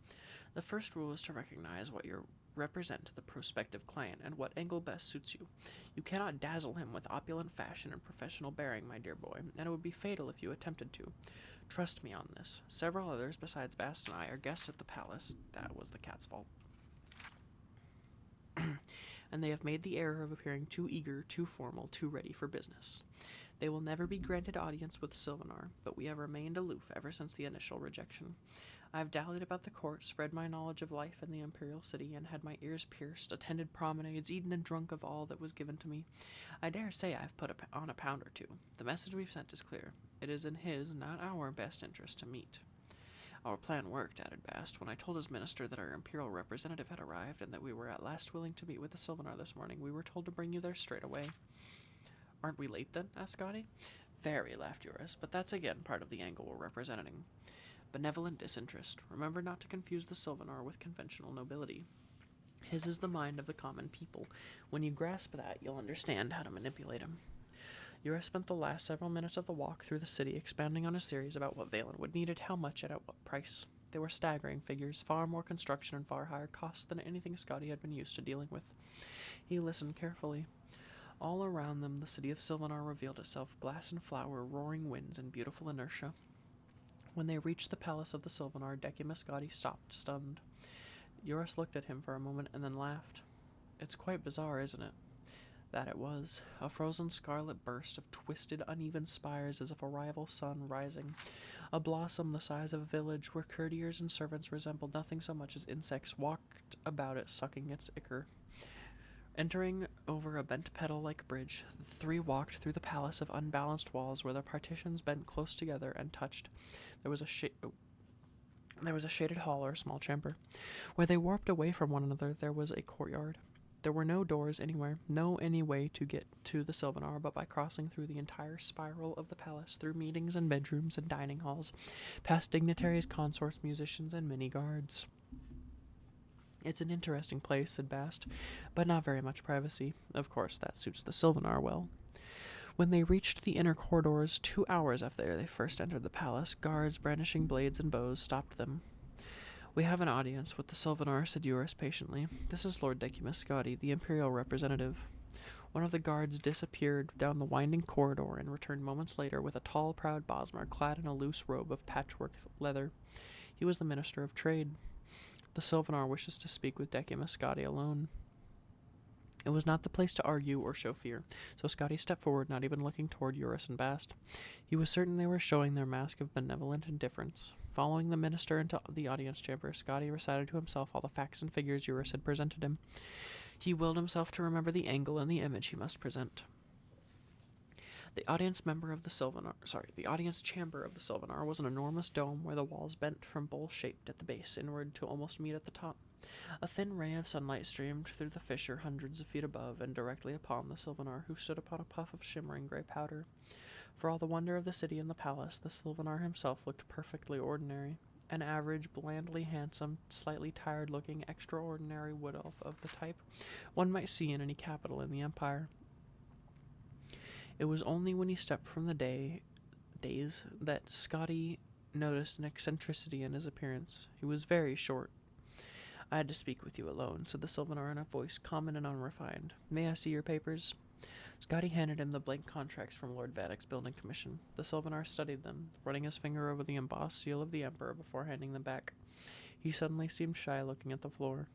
"The first rule is to recognize what you represent to the prospective client and what angle best suits you. You cannot dazzle him with opulent fashion and professional bearing, my dear boy, and it would be fatal if you attempted to. Trust me on this. Several others besides Bast and I are guests at the palace." That was the cat's fault. "And they have made the error of appearing too eager, too formal, too ready for business. They will never be granted audience with Sylvanar, but we have remained aloof ever since the initial rejection. I have dallied about the court, spread my knowledge of life in the imperial city, and had my ears pierced, attended promenades, eaten and drunk of all that was given to me. I dare say I have put on a pound or two. The message we've sent is clear. It is in his, not our, best interest to meet." "Our plan worked," added Bast. "When I told his minister that our imperial representative had arrived and that we were at last willing to meet with the Sylvanar this morning, we were told to bring you there straight away." "Aren't we late then?" asked Scotty. "Very," laughed Eurus, "but that's again part of the angle we're representing. Benevolent disinterest. Remember not to confuse the Sylvanar with conventional nobility. His is the mind of the common people. When you grasp that, you'll understand how to manipulate him." Eurus spent the last several minutes of the walk through the city expounding on his theories about what Valenwood needed, how much, and at what price. They were staggering figures, far more construction and far higher costs than anything Scotty had been used to dealing with. He listened carefully. All around them, the city of Sylvanar revealed itself, glass and flower, roaring winds, and beautiful inertia. When they reached the palace of the Sylvanar, Decimus Scotty stopped, stunned. Eurus looked at him for a moment and then laughed. "It's quite bizarre, isn't it?" That it was. A frozen scarlet burst of twisted, uneven spires as if a rival sun rising. A blossom the size of a village where courtiers and servants resembled nothing so much as insects walked about it, sucking its ichor. Entering over a bent petal-like bridge, the three walked through the palace of unbalanced walls where the partitions bent close together and touched. There was a shaded hall or small chamber. Where they warped away from one another, there was a courtyard. There were no doors anywhere, no any way to get to the Sylvanar but by crossing through the entire spiral of the palace, through meetings and bedrooms and dining halls, past dignitaries, consorts, musicians, and many guards. "It's an interesting place," said Bast, "but not very much privacy. Of course, that suits the Sylvanar well." When they reached the inner corridors 2 hours after they first entered the palace, guards brandishing blades and bows stopped them. "We have an audience with the Sylvanar," said Eurus patiently. "This is Lord Decimus Scotty, the imperial representative." One of the guards disappeared down the winding corridor and returned moments later with a tall, proud Bosmer clad in a loose robe of patchwork leather. He was the Minister of Trade. "The Sylvanar wishes to speak with Decimus Scotty alone." It was not the place to argue or show fear, so Scotty stepped forward, not even looking toward Eurus and Bast. He was certain they were showing their mask of benevolent indifference. Following the minister into the audience chamber, Scotty recited to himself all the facts and figures Eurus had presented him. He willed himself to remember the angle and the image he must present. The audience chamber of the Sylvanar was an enormous dome where the walls bent from bowl-shaped at the base inward to almost meet at the top. A thin ray of sunlight streamed through the fissure hundreds of feet above and directly upon the Sylvanar, who stood upon a puff of shimmering gray powder. For all the wonder of the city and the palace, the Sylvanar himself looked perfectly ordinary. An average, blandly handsome, slightly tired-looking, extraordinary wood elf of the type one might see in any capital in the empire. It was only when he stepped from the days that Scotty noticed an eccentricity in his appearance. He was very short. I had to speak with you alone, said the Sylvanar in a voice common and unrefined. May I see your papers? Scotty handed him the blank contracts from Lord Vadic's building commission. The Sylvanar studied them, running his finger over the embossed seal of the Emperor before handing them back. He suddenly seemed shy, looking at the floor.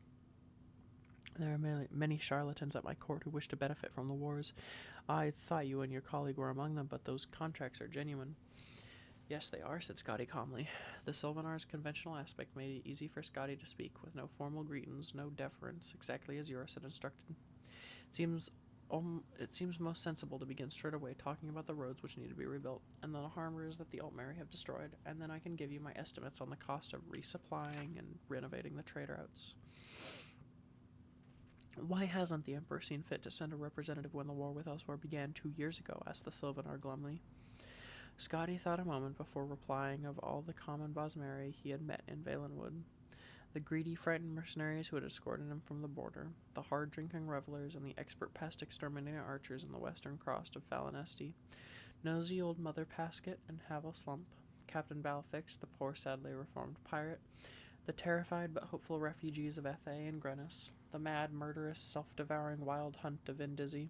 There are many charlatans at my court who wish to benefit from the wars. I thought you and your colleague were among them, but those contracts are genuine. Yes, they are, said Scotty calmly. The Sylvanar's conventional aspect made it easy for Scotty to speak, with no formal greetings, no deference, exactly as Eurus had instructed. It seems most sensible to begin straight away talking about the roads which need to be rebuilt, and the harbors that the Altmeri have destroyed, and then I can give you my estimates on the cost of resupplying and renovating the trade routes. Why hasn't the Emperor seen fit to send a representative when the war with Elsewhere began 2 years ago? Asked the Sylvanar glumly. Scotty thought a moment before replying of all the common Bosmeri he had met in Valenwood. The greedy, frightened mercenaries who had escorted him from the border, the hard-drinking revelers, and the expert pest-exterminating archers in the western cross of Falinesti, nosy old Mother Pasket and Havel Slump, Captain Balfix, the poor, sadly reformed pirate, the terrified but hopeful refugees of Ethe and Grenis, the mad, murderous, self-devouring wild hunt of Indizzy,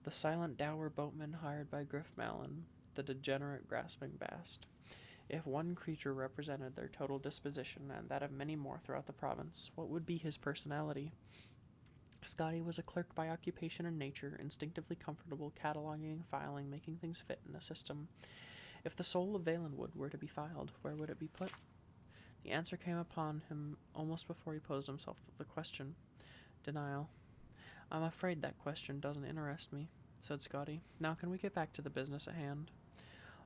the silent dour boatman hired by Griff Malin, the degenerate grasping Bast. If one creature represented their total disposition, and that of many more throughout the province, what would be his personality? Scotty was a clerk by occupation and nature, instinctively comfortable, cataloging, filing, making things fit in a system. If the soul of Valenwood were to be filed, where would it be put? The answer came upon him almost before he posed himself the question. Denial. I'm afraid that question doesn't interest me, said Scotty. Now can we get back to the business at hand?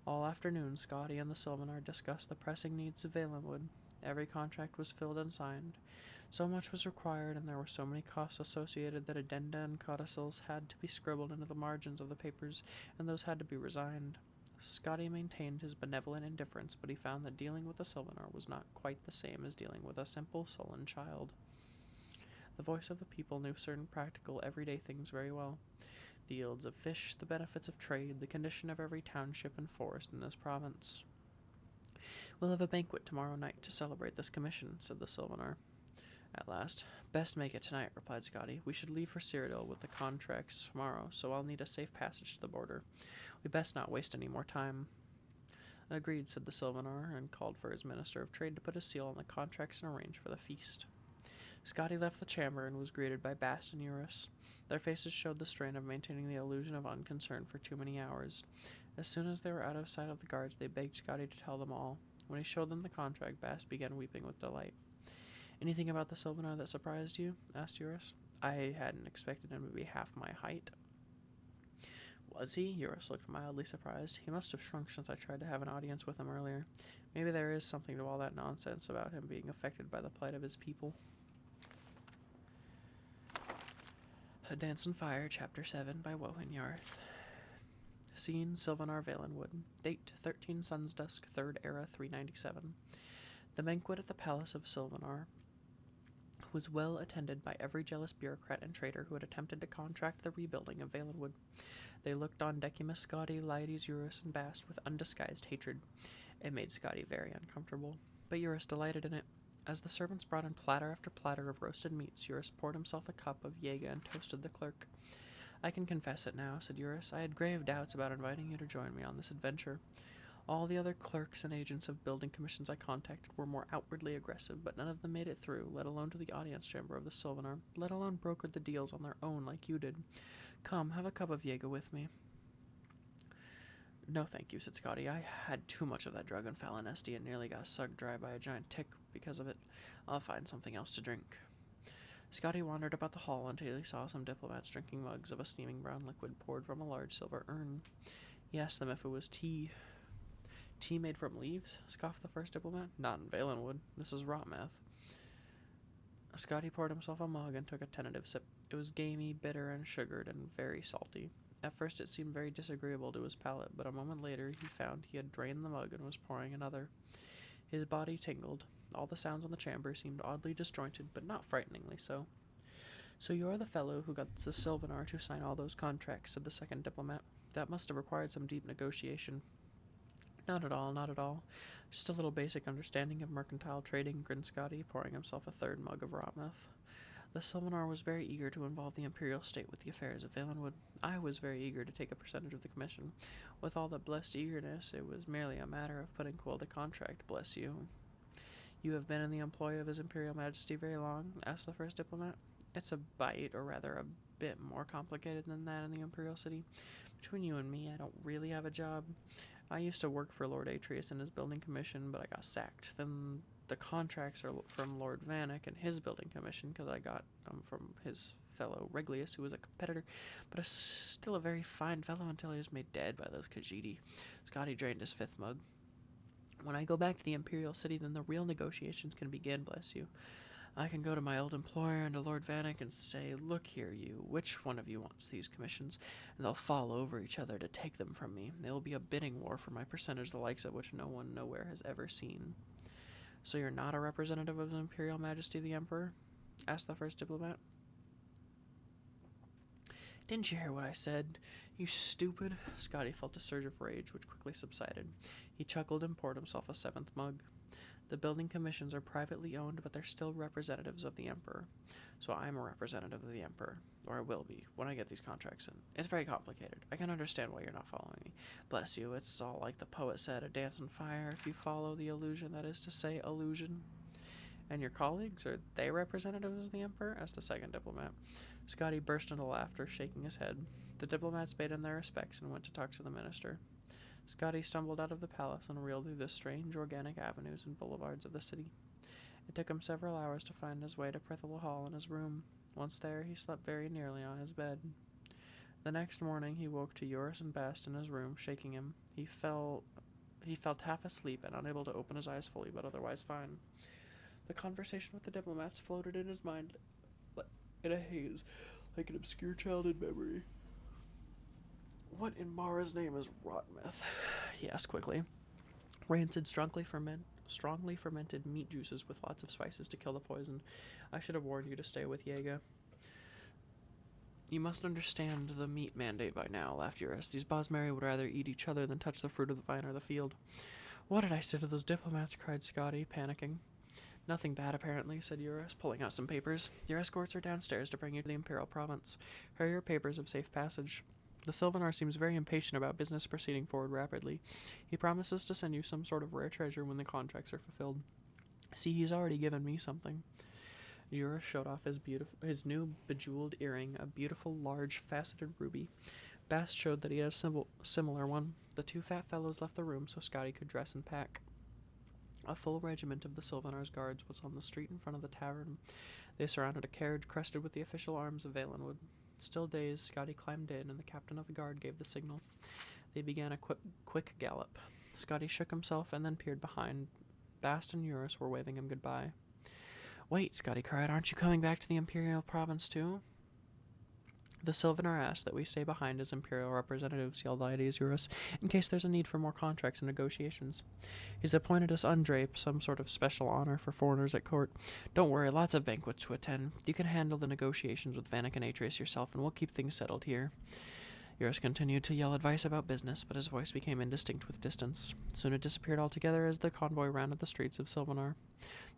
All afternoon, Scotty and the Sylvanar discussed the pressing needs of Valenwood. Every contract was filled and signed. So much was required, and there were so many costs associated that addenda and codicils had to be scribbled into the margins of the papers, and those had to be resigned. Scotty maintained his benevolent indifference, but he found that dealing with the Sylvanar was not quite the same as dealing with a simple, sullen child. The voice of the people knew certain practical, everyday things very well. The yields of fish, the benefits of trade, the condition of every township and forest in this province. We'll have a banquet tomorrow night to celebrate this commission, said the Sylvanar. At last. Best make it tonight, replied Scotty. We should leave for Cyrodiil with the contracts tomorrow, so I'll need a safe passage to the border. We best not waste any more time. Agreed, said the Sylvanar, and called for his Minister of Trade to put a seal on the contracts and arrange for the feast. Scotty left the chamber and was greeted by Bast and Eurus. Their faces showed the strain of maintaining the illusion of unconcern for too many hours. As soon as they were out of sight of the guards, they begged Scotty to tell them all. When he showed them the contract, Bast began weeping with delight. Anything about the Sylvanar that surprised you? Asked Eurus. I hadn't expected him to be half my height. Was he? Eurus looked mildly surprised. He must have shrunk since I tried to have an audience with him earlier. Maybe there is something to all that nonsense about him being affected by the plight of his people. A Dance and Fire, Chapter 7, by Wohan Yarth. Scene, Sylvanar Valenwood. Date, 13 Sun's Dusk, 3rd Era, 397. The banquet at the Palace of Sylvanar was well attended by every jealous bureaucrat and traitor who had attempted to contract the rebuilding of Valenwood. They looked on Decimus, Scotty, Leides, Eurus, and Bast with undisguised hatred. It made Scotty very uncomfortable, but Eurus delighted in it. As the servants brought in platter after platter of roasted meats, Eurus poured himself a cup of Jaega and toasted the clerk. I can confess it now, said Eurus. I had grave doubts about inviting you to join me on this adventure. All the other clerks and agents of building commissions I contacted were more outwardly aggressive, but none of them made it through, let alone to the audience chamber of the Sylvanar, let alone brokered the deals on their own like you did. Come, have a cup of Jaega with me. No, thank you, said Scotty. I had too much of that drug in Falinesti and nearly got sucked dry by a giant tick because of it. I'll find something else to drink. Scotty wandered about the hall until he saw some diplomats drinking mugs of a steaming brown liquid poured from a large silver urn. He asked them if it was tea. Tea made from leaves? Scoffed the first diplomat. Not in Valenwood. This is rot meth. Scotty poured himself a mug and took a tentative sip. It was gamey, bitter, and sugared, and very salty. At first it seemed very disagreeable to his palate, but a moment later he found he had drained the mug and was pouring another. His body tingled. All the sounds in the chamber seemed oddly disjointed, but not frighteningly so. So you're the fellow who got the Sylvanar to sign all those contracts, said the second diplomat. That must have required some deep negotiation. Not at all, not at all. Just a little basic understanding of mercantile trading, grinned Scotty, pouring himself a third mug of Rotmouth. The Sylvanar was very eager to involve the Imperial State with the affairs of Valenwood. I was very eager to take a percentage of the commission. With all that blessed eagerness, it was merely a matter of putting quill to contract, bless you. You have been in the employ of His Imperial Majesty very long? Asked the first diplomat. It's a bite, or rather a bit more complicated than that in the Imperial City. Between you and me, I don't really have a job. I used to work for Lord Atreus in his building commission, but I got sacked. Then the contracts are from Lord Vanek and his building commission, because I got them from his fellow Reglius, who was a competitor, but still a very fine fellow until he was made dead by those Khajiit. Scotty drained his fifth mug. When I go back to the Imperial City, then the real negotiations can begin, bless you. I can go to my old employer and to Lord Vanek and say, look here, you, which one of you wants these commissions? And they'll fall over each other to take them from me. There will be a bidding war for my percentage, the likes of which no one nowhere has ever seen. So you're not a representative of His Imperial Majesty the Emperor? Asked the first diplomat. Didn't you hear what I said? You stupid. Scotty felt a surge of rage, which quickly subsided. He chuckled and poured himself a seventh mug. The building commissions are privately owned, but they're still representatives of the Emperor. So I'm a representative of the Emperor, or I will be, when I get these contracts in. It's very complicated. I can understand why you're not following me. Bless you, it's all like the poet said, a dance on fire if you follow the illusion, that is to say, illusion. And your colleagues, are they representatives of the Emperor? Asked the second diplomat. Scotty burst into laughter, shaking his head. The diplomats paid him their respects and went to talk to the minister. Scotty stumbled out of the palace and reeled through the strange organic avenues and boulevards of the city. It took him several hours to find his way to Prithla Hall in his room. Once there, he slept very nearly on his bed. The next morning, he woke to Eurus and Bast in his room, shaking him. He felt half asleep and unable to open his eyes fully, but otherwise fine. The conversation with the diplomats floated in his mind in a haze, like an obscure childhood memory. What in Mara's name is Rotmouth? He asked quickly. Rancid, strongly fermented meat juices with lots of spices to kill the poison. I should have warned you to stay with Jaega. You must understand the meat mandate by now, laughed Eurus. These Bosmeri would rather eat each other than touch the fruit of the vine or the field. What did I say to those diplomats? Cried Scotty, panicking. Nothing bad, apparently, said Eurus, pulling out some papers. Your escorts are downstairs to bring you to the Imperial Province. Here are your papers of safe passage. The Sylvanar seems very impatient about business proceeding forward rapidly. He promises to send you some sort of rare treasure when the contracts are fulfilled. See, he's already given me something. Eurus showed off his new bejeweled earring, a beautiful, large, faceted ruby. Bast showed that he had a similar one. The two fat fellows left the room so Scotty could dress and pack. A full regiment of the Sylvanar's guards was on the street in front of the tavern. They surrounded a carriage crested with the official arms of Valenwood. Still dazed, Scotty climbed in, and the captain of the guard gave the signal. They began a quick gallop. Scotty shook himself and then peered behind. Bast and Eurus were waving him goodbye. Wait, Scotty cried, aren't you coming back to the Imperial Province too? The Sylvanar asked that we stay behind as Imperial representatives, yelled Iades Eurus, in case there's a need for more contracts and negotiations. He's appointed us undrape, some sort of special honor for foreigners at court. Don't worry, lots of banquets to attend. You can handle the negotiations with Vanek and Atreus yourself, and we'll keep things settled here. Eurus continued to yell advice about business, but his voice became indistinct with distance. Soon it disappeared altogether as the convoy rounded the streets of Sylvanar.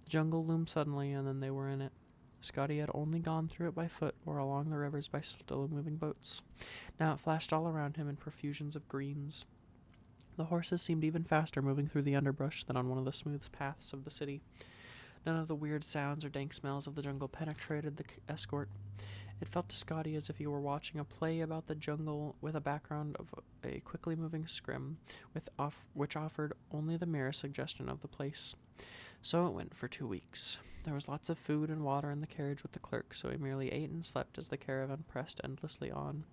The jungle loomed suddenly, and then they were in it. Scotty had only gone through it by foot or along the rivers by slow-moving boats. Now it flashed all around him in profusions of greens. The horses seemed even faster moving through the underbrush than on one of the smooth paths of the city. None of the weird sounds or dank smells of the jungle penetrated the escort. It felt to Scotty as if he were watching a play about the jungle with a background of a quickly moving scrim, which offered only the merest suggestion of the place. So it went for 2 weeks. There was lots of food and water in the carriage with the clerk, so he merely ate and slept as the caravan pressed endlessly on.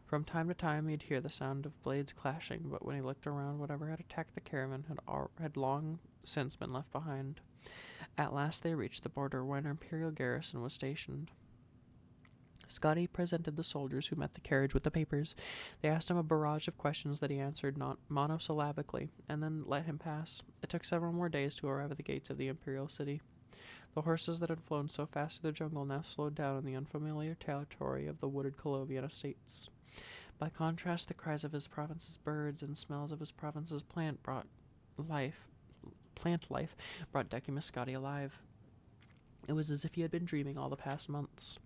From time to time he'd hear the sound of blades clashing, but when he looked around, whatever had attacked the caravan had long since been left behind. At last they reached the border where an imperial garrison was stationed. Scotty presented the soldiers who met the carriage with the papers. They asked him a barrage of questions that he answered not monosyllabically, and then let him pass. It took several more days to arrive at the gates of the imperial city. The horses that had flown so fast through the jungle now slowed down in the unfamiliar territory of the wooded Colovian estates. By contrast, the cries of his province's birds and smells of his province's plant brought plant life brought Decimus Scotti alive. It was as if he had been dreaming all the past months.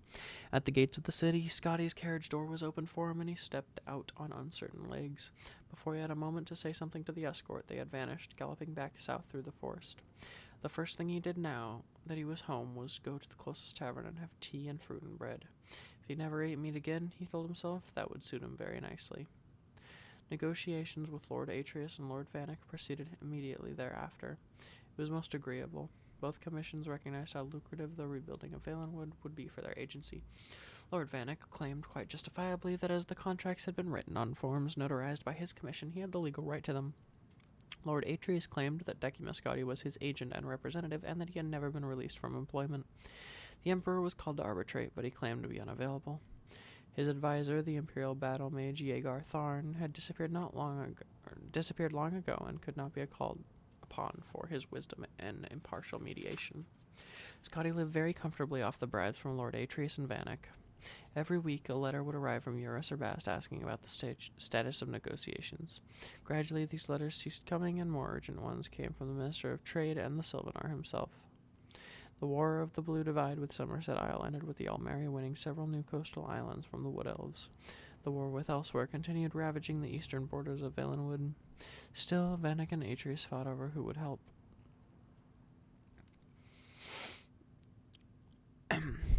At the gates of the city, Scotty's carriage door was opened for him, and he stepped out on uncertain legs. Before he had a moment to say something to the escort, they had vanished, galloping back south through the forest. The first thing he did now that he was home was go to the closest tavern and have tea and fruit and bread. If he never ate meat again, he told himself, that would suit him very nicely. Negotiations with Lord Atreus and Lord Vanek proceeded immediately thereafter. It was most agreeable. Both commissions recognized how lucrative the rebuilding of Valenwood would be for their agency. Lord Vanek claimed quite justifiably that as the contracts had been written on forms notarized by his commission, he had the legal right to them. Lord Atreus claimed that Decimus Scotti was his agent and representative, and that he had never been released from employment. The Emperor was called to arbitrate, but he claimed to be unavailable. His advisor, the Imperial battle mage Yegar Tharn, had disappeared long ago and could not be called upon for his wisdom and impartial mediation. Scotti lived very comfortably off the bribes from Lord Atreus and Vanek. Every week a letter would arrive from Eurus or Bast asking about the status of negotiations. Gradually these letters ceased coming, and more urgent ones came from the Minister of Trade and the Sylvanar himself. The War of the Blue Divide with Somerset Isle ended with the Almeri winning several new coastal islands from the Wood Elves. The war with elsewhere continued, ravaging the eastern borders of Valenwood. Still, Vanek and Atreus fought over who would help.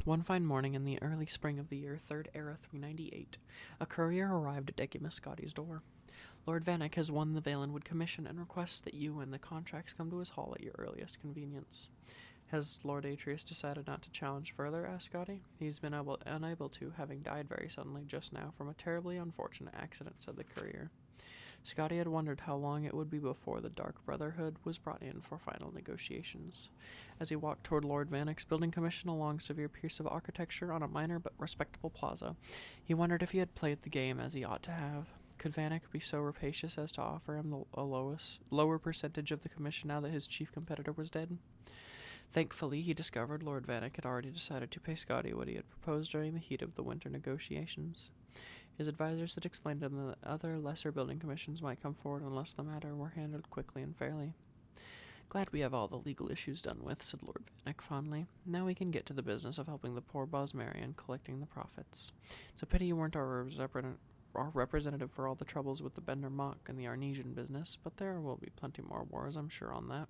One fine morning in the early spring of the year 3rd Era 398, a courier arrived at Decimus Scotti's door. Lord Vanek has won the Valenwood Commission and requests that you and the contracts come to his hall at your earliest convenience. Has Lord Atreus decided not to challenge further? Asked Scotti. He's been unable to, having died very suddenly just now from a terribly unfortunate accident, said the courier. Scotti had wondered how long it would be before the Dark Brotherhood was brought in for final negotiations. As he walked toward Lord Vanek's building commission along a severe piece of architecture on a minor but respectable plaza, he wondered if he had played the game as he ought to have. Could Vanek be so rapacious as to offer him a lower percentage of the commission now that his chief competitor was dead? Thankfully, he discovered Lord Vanek had already decided to pay Scotti what he had proposed during the heat of the winter negotiations. His advisors had explained to him that other lesser building commissions might come forward unless the matter were handled quickly and fairly. Glad we have all the legal issues done with, said Lord Vanek fondly. Now we can get to the business of helping the poor Bosmerian collecting the profits. It's a pity you weren't our representative for all the troubles with the Bender Mock and the Arnesian business, but there will be plenty more wars, I'm sure on that.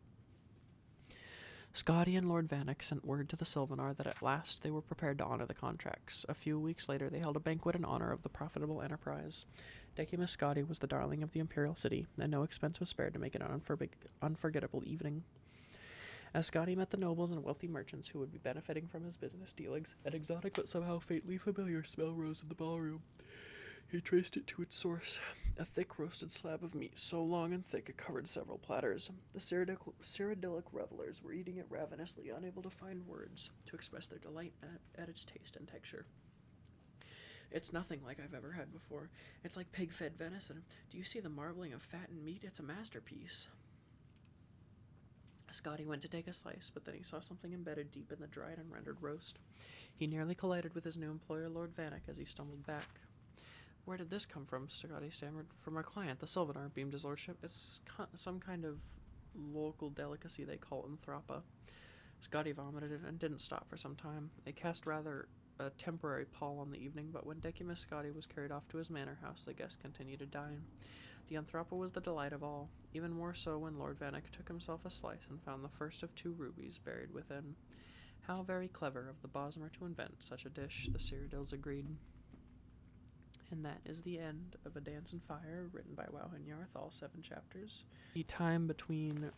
Scotti and Lord Vanek sent word to the Sylvanar that at last they were prepared to honor the contracts. A few weeks later they held a banquet in honor of the profitable enterprise. Decimus Scotti was the darling of the imperial city, and no expense was spared to make it an unforgettable evening. As Scotti met the nobles and wealthy merchants who would be benefiting from his business dealings, an exotic but somehow faintly familiar smell rose in the ballroom. He traced it to its source, a thick roasted slab of meat so long and thick it covered several platters. The Cyrodiilic revelers were eating it ravenously, unable to find words to express their delight at its taste and texture. It's nothing like I've ever had before. It's like pig-fed venison. Do you see the marbling of fat and meat? It's a masterpiece. Scotti went to take a slice, but then he saw something embedded deep in the dried and rendered roast. He nearly collided with his new employer, Lord Vanek, as he stumbled back. Where did this come from? Scotti stammered. From our client, the Sylvanar, beamed his lordship. It's some kind of local delicacy they call anthrapa. Scotti vomited it and didn't stop for some time. It cast rather a temporary pall on the evening, but when Decimus Scotti was carried off to his manor house, the guests continued to dine. The anthrapa was the delight of all, even more so when Lord Vanek took himself a slice and found the first of 2 rubies buried within. How very clever of the Bosmer to invent such a dish, the Cyrodiils agreed. And that is the end of A Dance in Fire, written by Wowhin Yarth, all 7 chapters. The time between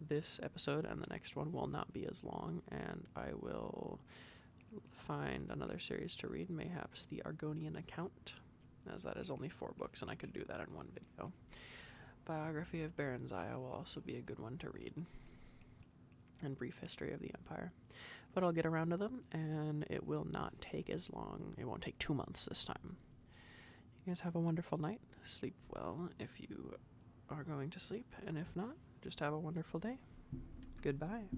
this episode and the next one will not be as long, and I will find another series to read, mayhaps the Argonian Account, as that is only 4 books, and I could do that in one video. Biography of Baron Zaya will also be a good one to read, and Brief History of the Empire. But I'll get around to them, and it will not take as long. It won't take 2 months this time. You guys have a wonderful night. Sleep well if you are going to sleep, and if not, just have a wonderful day. Goodbye.